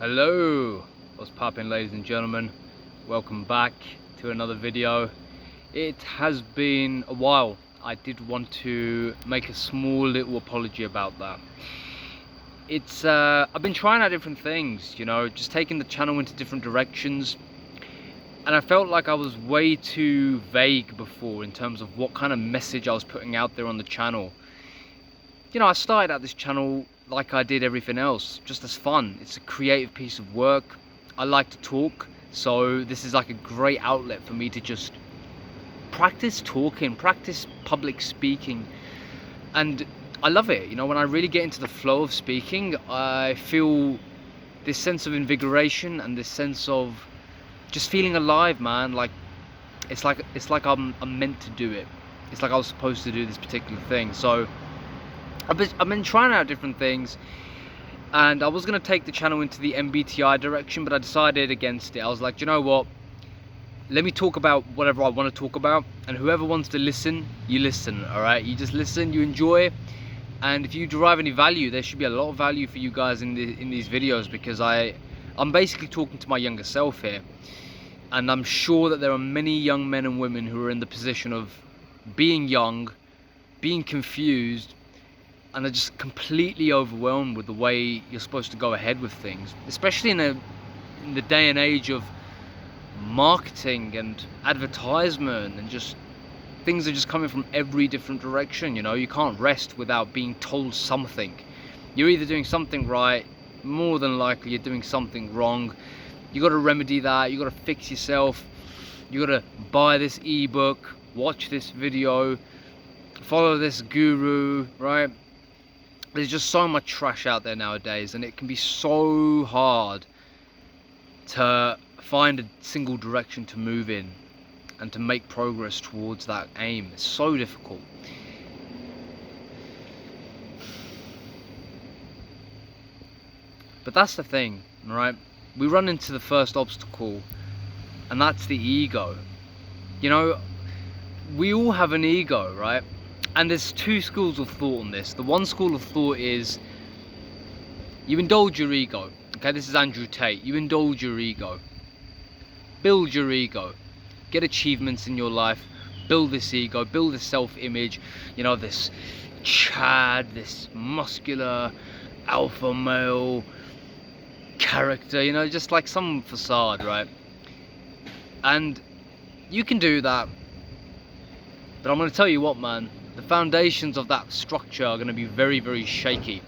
Hello, what's poppin', ladies and gentlemen? Welcome back to another video. It has been a while. I did want to make a small little apology about that. I've been trying out different things, just taking the channel into different directions, and I felt like I was way too vague before in terms of what kind of message I was putting out there on the channel. I started out this channel like I did everything else, just as fun. It's a creative piece of work. I like to talk, so this is like a great outlet for me to just practice talking, practice public speaking, and I love it. When I really get into the flow of speaking, I feel this sense of invigoration and this sense of just feeling alive, man. It's like I'm meant to do it. It's like I was supposed to do this particular thing. So I've been trying out different things, and I was going to take the channel into the MBTI direction, but I decided against it. I was like, you know what, let me talk about whatever I want to talk about, and whoever wants to listen, you listen. All right, you just listen, you enjoy, and if you derive any value, there should be a lot of value for you guys in these videos, because I'm basically talking to my younger self here, and I'm sure that there are many young men and women who are in the position of being young, being confused, and are just completely overwhelmed with the way you're supposed to go ahead with things, especially in the day and age of marketing and advertisement, and just things are just coming from every different direction. You can't rest without being told something. You're either doing something right, more than likely you're doing something wrong. You got to remedy that. You got to fix yourself. You got to buy this ebook, watch this video, follow this guru, right? There's just so much trash out there nowadays, and it can be so hard to find a single direction to move in and to make progress towards that aim. It's so difficult. But that's the thing, right? We run into the first obstacle, and that's the ego. We all have an ego, right? And there's two schools of thought on this. The one school of thought is you indulge your ego. Okay, this is Andrew Tate. You indulge your ego. Build your ego. Get achievements in your life. Build this ego. Build this self-image. This Chad, this muscular alpha male character. Just like some facade, right? And you can do that. But I'm going to tell you what, man. The foundations of that structure are going to be very, very shaky.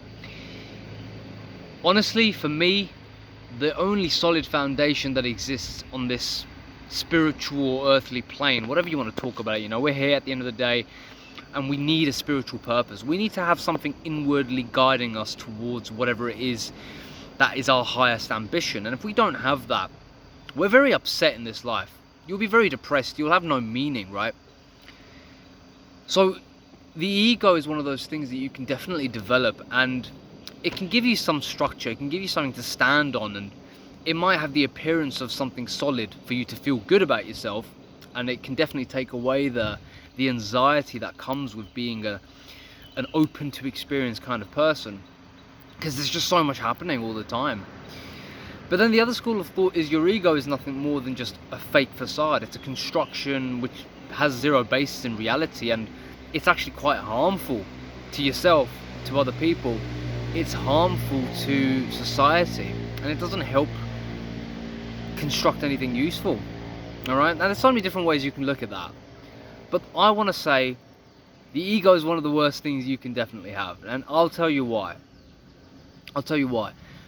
Honestly, for me, the only solid foundation that exists on this spiritual or earthly plane, whatever you want to talk about, we're here at the end of the day, and we need a spiritual purpose. We need to have something inwardly guiding us towards whatever it is that is our highest ambition. And if we don't have that, we're very upset in this life. You'll be very depressed. You'll have no meaning, right? So the ego is one of those things that you can definitely develop, and it can give you some structure, it can give you something to stand on, and it might have the appearance of something solid for you to feel good about yourself, and it can definitely take away the anxiety that comes with being an open to experience kind of person, because there's just so much happening all the time. But then the other school of thought is your ego is nothing more than just a fake facade. It's a construction which has zero basis in reality, and it's actually quite harmful to yourself, to other people. It's harmful to society, and it doesn't help construct anything useful. All right, and there's so many different ways you can look at that, but I want to say the ego is one of the worst things you can definitely have, and I'll tell you why.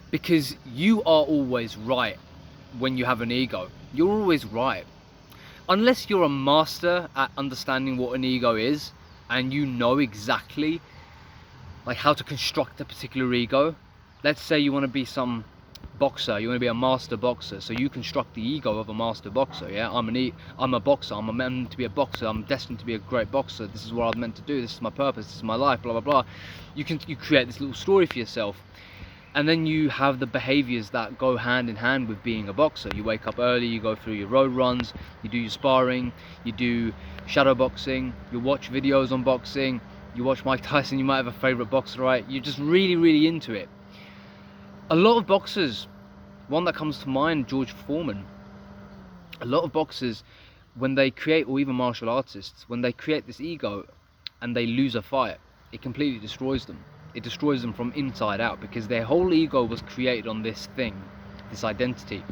Because you are always right. When you have an ego, you're always right, unless you're a master at understanding what an ego is, and you know exactly like how to construct a particular ego. Let's say you want to be some boxer, you want to be a master boxer, so you construct the ego of a master boxer. Yeah, I'm a boxer, I'm meant to be a boxer, I'm destined to be a great boxer, this is what I'm meant to do, this is my purpose, this is my life, blah blah blah. You create this little story for yourself, and then you have the behaviors that go hand in hand with being a boxer. You wake up early, you go through your road runs, you do your sparring, you do shadow boxing, you watch videos on boxing, you watch Mike Tyson, you might have a favorite boxer, right? You're just really, really into it. A lot of boxers One that comes to mind, George Foreman. A lot of boxers, when they create, or even martial artists, when they create this ego and they lose a fight, it completely destroys them. It destroys them from inside out, because their whole ego was created on this thing, this identity.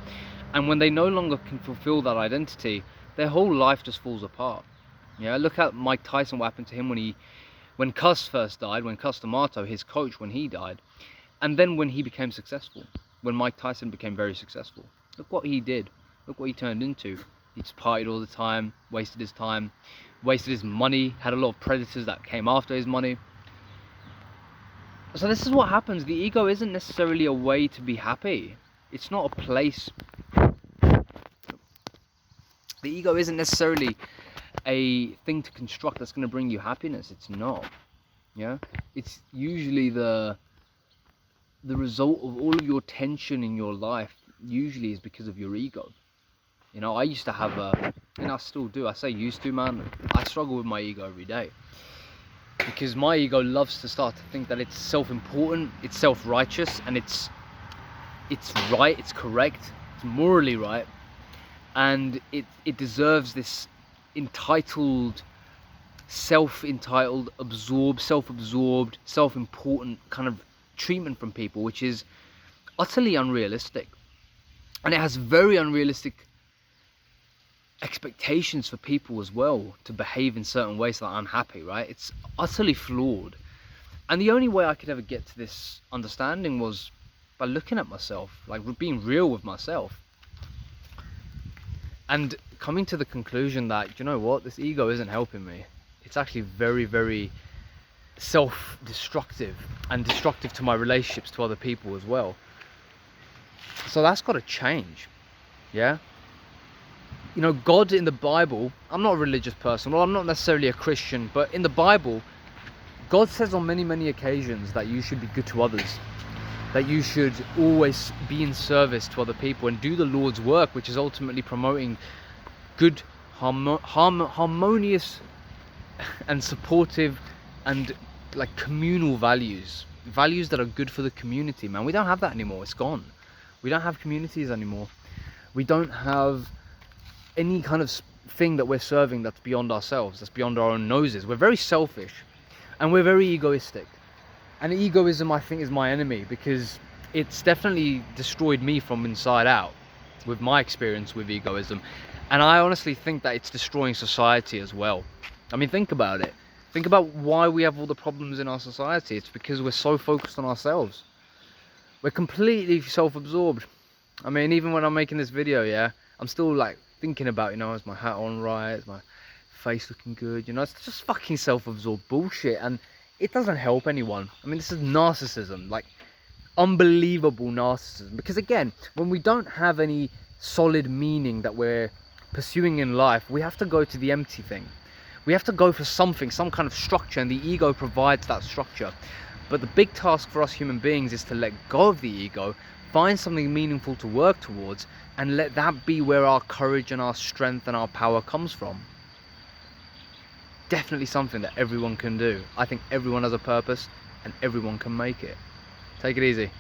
And when they no longer can fulfill that identity, their whole life just falls apart. Yeah, look at Mike Tyson, what happened to him when Cus first died, when Cus D'Amato, his coach, when he died, and then when he became successful, when Mike Tyson became very successful. Look what he did. Look what he turned into. He just partied all the time, wasted his time, wasted his money, had a lot of predators that came after his money. So this is what happens. The ego isn't necessarily a way to be happy. It's not a place. The ego isn't necessarily a thing to construct that's going to bring you happiness. It's not. Yeah, it's usually the result of all of your tension in your life. Usually is because of your ego. You know, I used to have and I still do. I say used to, man. I struggle with my ego every day, because my ego loves to start to think that it's self-important, it's self-righteous, and it's right, it's correct, it's morally right, and it deserves this entitled, self-entitled, self-absorbed, self-important kind of treatment from people, which is utterly unrealistic. And it has very unrealistic expectations for people as well, to behave in certain ways that I'm happy, right? It's utterly flawed. And the only way I could ever get to this understanding was by looking at myself, like being real with myself, and coming to the conclusion that, you know what, this ego isn't helping me. It's actually very, very self-destructive, and destructive to my relationships to other people as well. So that's got to change. Yeah, you know, God in the Bible, I'm not a religious person, well, I'm not necessarily a Christian, but in the Bible, God says on many, many occasions that you should be good to others, that you should always be in service to other people and do the Lord's work, which is ultimately promoting good, harmonious and supportive and like communal values that are good for the community, man. We don't have that anymore. It's gone. We don't have communities anymore. We don't have any kind of thing that we're serving that's beyond ourselves, that's beyond our own noses. We're very selfish and we're very egoistic. And egoism, I think, is my enemy, because it's definitely destroyed me from inside out with my experience with egoism. And I honestly think that it's destroying society as well. I mean, think about it. Think about why we have all the problems in our society. It's because we're so focused on ourselves. We're completely self-absorbed. I mean, even when I'm making this video, yeah, I'm still like thinking about, you know, is my hat on right? Is my face looking good? You know, it's just fucking self-absorbed bullshit, and it doesn't help anyone. I mean, this is narcissism, like unbelievable narcissism. Because again, when we don't have any solid meaning that we're pursuing in life, we have to go to the empty thing. We have to go for something, some kind of structure, and the ego provides that structure. But the big task for us human beings is to let go of the ego, find something meaningful to work towards, and let that be where our courage and our strength and our power comes from. Definitely something that everyone can do. I think everyone has a purpose and everyone can make it. Take it easy.